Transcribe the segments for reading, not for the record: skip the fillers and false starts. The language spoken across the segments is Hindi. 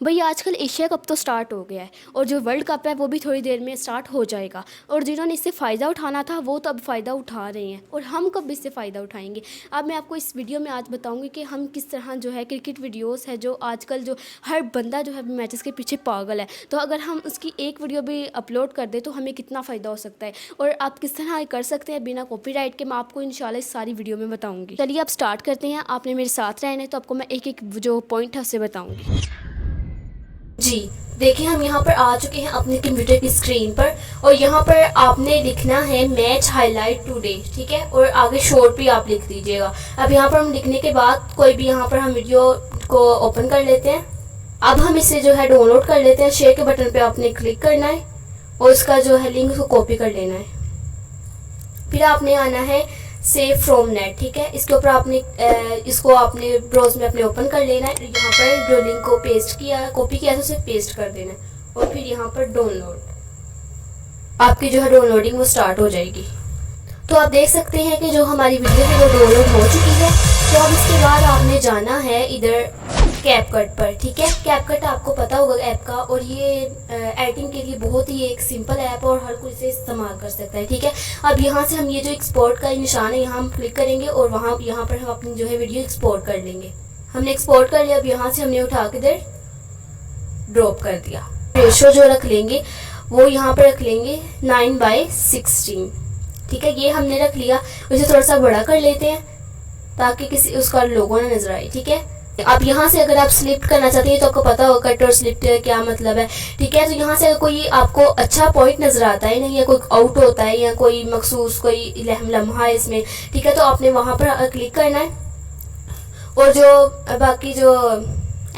भई आजकल एशिया कप तो स्टार्ट हो गया है और जो वर्ल्ड कप है वो भी थोड़ी देर में स्टार्ट हो जाएगा और जिन्होंने इससे फ़ायदा उठाना था वो तो अब फ़ायदा उठा रहे हैं और हम कब इससे फ़ायदा उठाएंगे। अब मैं आपको इस वीडियो में आज बताऊंगी कि हम किस तरह जो है क्रिकेट वीडियोस है जो आजकल जो हर बंदा जो है मैचेस के पीछे पागल है, तो अगर हम उसकी एक वीडियो भी अपलोड कर दें तो हमें कितना फ़ायदा हो सकता है और आप किस तरह कर सकते हैं बिना कॉपीराइट के। मैं आपको इंशाल्लाह इस सारी वीडियो में बताऊँगी। चलिए आप स्टार्ट करते हैं। आपने मेरे साथ रहना है तो आपको मैं एक एक जो पॉइंट है उससे बताऊँगी। जी देखिए, हम यहाँ पर आ चुके हैं अपने कंप्यूटर की स्क्रीन पर और यहाँ पर आपने लिखना है मैच हाईलाइट टुडे, ठीक है, और आगे शॉर्ट भी आप लिख दीजिएगा। अब यहाँ पर हम लिखने के बाद कोई भी यहाँ पर हम वीडियो को ओपन कर लेते हैं। अब हम इसे जो है डाउनलोड कर लेते हैं। शेयर के बटन पे आपने क्लिक करना है और इसका जो है लिंक उसको कॉपी कर लेना है। फिर आपने आना है सेव फ्रॉम नेट, ठीक है, इसके ऊपर आपने इसको आपने ब्राउज में अपने ओपन कर लेना है। यहाँ पर जो लिंक को पेस्ट किया कॉपी किया था उसे पेस्ट कर देना है और फिर यहाँ पर डाउनलोड, आपकी जो है डाउनलोडिंग वो स्टार्ट हो जाएगी। तो आप देख सकते हैं कि जो हमारी वीडियो है वो डाउनलोड हो चुकी है। तो अब इसके बाद आपने जाना है इधर कैपकट पर, ठीक है। कैपकट आपको पता होगा ऐप का, और ये एडिटिंग के लिए बहुत ही एक सिंपल ऐप और हर कोई इसे इस्तेमाल कर सकता है, ठीक है। अब यहाँ से हम ये जो एक्सपोर्ट का निशान है यहाँ हम क्लिक करेंगे और वहाँ यहाँ पर हम अपनी जो है वीडियो एक्सपोर्ट कर लेंगे। हमने एक्सपोर्ट कर लिया। अब यहाँ से हमने उठा के इधर ड्रॉप कर दिया। रेशो जो रख लेंगे वो यहाँ पर रख लेंगे 9:16, ठीक है, ये हमने रख लिया। उसे थोड़ा सा बड़ा कर लेते हैं ताकि किसी उसका लोगो ना नजर आए, ठीक है। अब यहाँ से अगर आप स्लिप करना चाहते हैं तो आपको पता होगा कट और स्लिप क्या मतलब है, ठीक है। तो यहाँ से अगर कोई आपको अच्छा पॉइंट नजर आता है ना, या कोई आउट होता है या कोई मखसूस कोई लम्हा है इसमें, ठीक है, तो आपने वहाँ पर क्लिक करना है और जो बाकी जो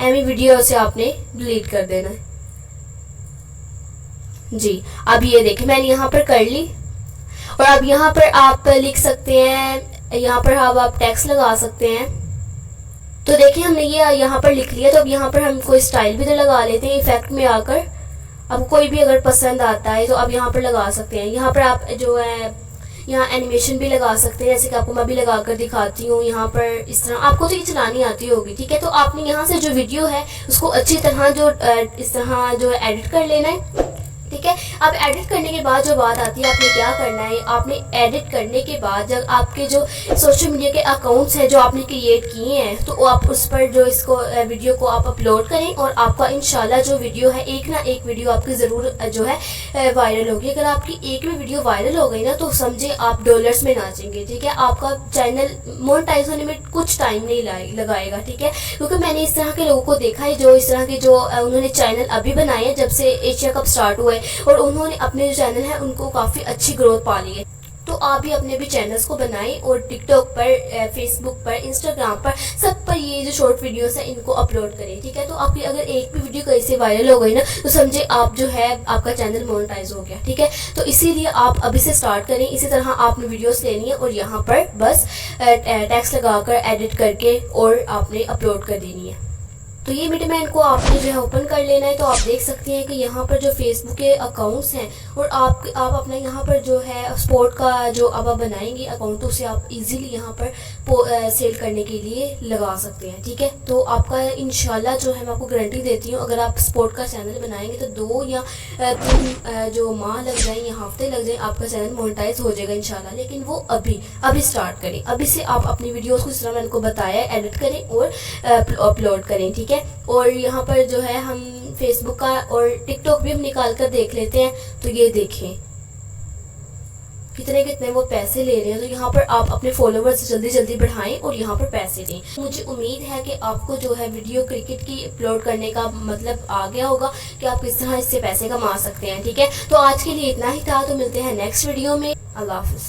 एमी वीडियो से आपने डिलीट कर देना है। जी अब ये देखिए मैंने यहाँ पर कर ली और अब यहाँ पर आप लिख सकते हैं, यहाँ पर अब आप टेक्स्ट लगा सकते हैं। तो देखिए हमने ये यहाँ पर लिख लिया। तो अब यहाँ पर हम कोई स्टाइल भी तो लगा लेते हैं इफेक्ट में आकर। अब कोई भी अगर पसंद आता है तो अब यहाँ पर लगा सकते हैं। यहाँ पर आप जो है यहाँ एनिमेशन भी लगा सकते हैं, जैसे कि आपको मैं भी लगा कर दिखाती हूँ। यहाँ पर इस तरह आपको तो ये चलानी आती होगी, ठीक है। तो आपने यहाँ से जो वीडियो है उसको अच्छी तरह जो इस तरह जो एडिट कर लेना है, ठीक है। अब एडिट करने के बाद जो बात आती है आपने क्या करना है, आपने एडिट करने के बाद जब आपके जो सोशल मीडिया के अकाउंट्स हैं जो आपने क्रिएट किए हैं तो आप उस पर जो इसको वीडियो को आप अपलोड करें और आपका इंशाल्लाह जो वीडियो है एक ना एक वीडियो आपकी ज़रूर जो है वायरल होगी। अगर आपकी एक भी वीडियो वायरल हो गई ना तो समझे आप डॉलर्स में नाचेंगे, ठीक है। आपका चैनल मोनेटाइज होने में कुछ टाइम नहीं लगाएगा, ठीक है, क्योंकि मैंने इस तरह के लोगों को देखा है जो इस तरह के जो उन्होंने चैनल अभी बनाए हैं जब से एशिया कप स्टार्ट हुआ है और उन्होंने अपने जो चैनल है उनको काफ़ी अच्छी ग्रोथ पा ली है। तो आप भी अपने भी चैनल्स को बनाएं और टिकटॉक पर, फेसबुक पर, इंस्टाग्राम पर, सब पर ये जो शॉर्ट वीडियोस है इनको अपलोड करें, ठीक है। तो आपकी अगर एक भी वीडियो कहीं से वायरल हो गई ना तो समझे आप जो है आपका चैनल मोनेटाइज हो गया, ठीक है। तो इसीलिए आप अभी से स्टार्ट करें। इसी तरह आपने वीडियोस लेनी है और यहाँ पर बस टेक्स्ट लगाकर एडिट करके और आपने अपलोड कर देनी है। तो ये मीडियमैन को आपने जो है ओपन कर लेना है। तो आप देख सकते हैं कि यहाँ पर जो फेसबुक के अकाउंट्स हैं और आप अपना यहाँ पर जो है स्पोर्ट का जो अब आप बनाएंगे अकाउंट तो उसे आप इजीली यहाँ पर सेल करने के लिए लगा सकते हैं, ठीक है। तो आपका इंशाल्लाह जो है मैं आपको गारंटी देती हूँ अगर आप स्पोर्ट का चैनल बनाएंगे तो 2 या 3 जो माह लग जाए या हफ्ते लग जाए आपका चैनल मोनेटाइज हो जाएगा इंशाल्लाह। लेकिन वो अभी स्टार्ट करें। अभी से आप अपनी वीडियोज़ को जिस तरह मैंने आपको बताया एडिट करें और अपलोड करें, ठीक है। और यहाँ पर जो है हम फेसबुक का और टिकटॉक भी हम निकाल कर देख लेते हैं। तो ये देखें कितने कितने वो पैसे ले रहे हैं। तो यहाँ पर आप अपने फॉलोवर्स जल्दी जल्दी बढ़ाएं और यहाँ पर पैसे दें। मुझे उम्मीद है कि आपको जो है वीडियो क्रिकेट की अपलोड करने का मतलब आ गया होगा कि आप किस तरह इससे पैसे कमा सकते हैं, ठीक है। तो आज के लिए इतना ही था। तो मिलते हैं नेक्स्ट वीडियो में। अल्लाह हाफिज़।